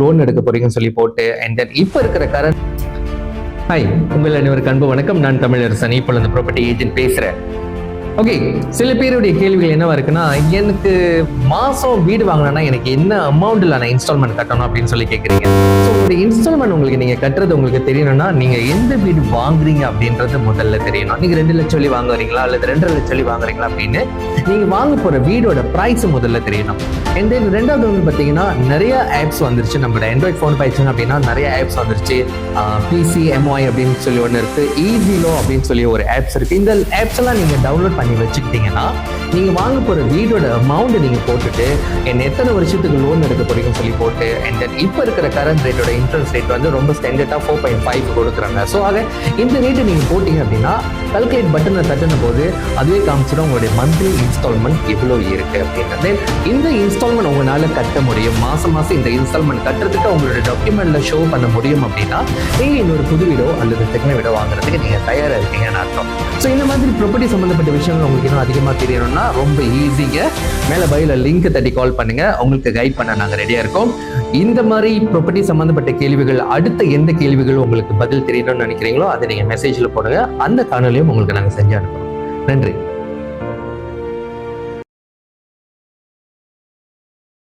Loan எடுக்க போறீங்கன்னு சொல்லி போட்டு அண்ட் தென் இப்போ இருக்கிற கரண்ட். ஹாய், உங்கள் அனைவருக்கு அன்பு வணக்கம். நான் தமிழரசன், இப்போ இந்த ப்ராப்பர்ட்டி ஏஜென்ட் பேசுறேன். ஓகே, சில பேருடைய கேள்விகள் என்னவா இருக்குன்னா, எனக்கு மாசம் வீடு வாங்கினா எனக்கு என்ன அமௌண்ட்ல நான் இன்ஸ்டால்மெண்ட் கட்டணும் அப்படின்னு சொல்லி கேட்குறீங்க. ஸோ ஒரு இன்ஸ்டால்மெண்ட் உங்களுக்கு நீங்க கட்டுறது உங்களுக்கு தெரியணும்னா நீங்க எந்த வீடு வாங்குறீங்க அப்படின்றது முதல்ல தெரியணும். நீங்க 2 லட்சம் சொல்லி வாங்குறீங்களா அல்லது 2.5 லட்சம் சொல்லி வாங்குறீங்களா அப்படின்னு நீங்க வாங்க போற வீடோட பிரைஸ் முதல்ல தெரியணும். அண்ட் தென் ரெண்டாவது வந்து பார்த்தீங்கன்னா நிறைய ஆப்ஸ் வந்துருச்சு. நம்மளோட ஆண்ட்ராய்ட் ஃபோன் பாய்ச்சிங்க அப்படின்னா நிறைய ஆப்ஸ் வந்துருச்சு. PCMY அப்படின்னு சொல்லி ஒன்று இருக்கு, ஈஸிலோ அப்படின்னு சொல்லி ஒரு ஆப்ஸ் இருக்கு. இந்த ஆப்ஸ் எல்லாம் நீங்க டவுன்லோட் பண்ணி வச்சுக்கிட்டீங்கன்னா நீங்க வாங்க போற வீடோட அமௌண்ட் நீங்க போட்டுட்டு எத்தனை வருஷத்துக்கு லோன் எடுக்க போறீங்கன்னு சொல்லி போட்டு அண்ட் தென் இப்போ இருக்கிற கரண்ட் ரேட்டோட இன்ட்ரெஸ்ட் ரேட் வந்து ரொம்ப ஸ்டாண்டர்டா 4.5 கொடுக்குறாங்க. ஸோ ஆக இந்த ரேட்டை நீங்க போட்டீங்க அப்படின்னா கால்குலேட் பட்டனை தட்டின போது அதுவே காமிச்சிடும் உங்களுடைய மந்த்லி இன்ஸ்டால்மெண்ட் எவ்வளோ இருக்கு அப்படின்னு. இந்த இன்ஸ்டால்மெண்ட் உங்களால கட்ட முடியும். மாசம் இந்த இன்ஸ்டால்மெண்ட் கட்டுறதுக்கு உங்களோட டாக்குமெண்ட்ல ஷோ பண்ண முடியும் அப்படின்னா நீங்க இன்னொரு புது வீடோ அல்லது செகண்ட் வீடோ வாங்குறதுக்கு நீங்க தயாரா இருக்கீங்கன்னு அர்த்தம். ஸோ இந்த மாதிரி ப்ராப்பர்ட்டி சம்பந்தப்பட்ட விஷயங்கள் உங்களுக்கு இன்னும் அதிகமாக தெரியணும்னா ரொம்ப ஈஸிங்க. மேலே பையில லிங்க் தட்டி கால் பண்ணுங்க, உங்களுக்கு கைட் பண்ண நாங்கள் ரெடியா இருக்கோம். இந்த மாதிரி ப்ராப்பர்ட்டி சம்பந்தப்பட்ட கேள்விகள், அடுத்த எந்த கேள்விகள் உங்களுக்கு பதில் தெரியணும்னு நினைக்கிறீங்களோ அதை நீங்க மெசேஜ்ல போடுங்க. அந்த காணொலியும் உங்களுக்கு நாங்கள் செஞ்சு அனுப்புறோம். நன்றி.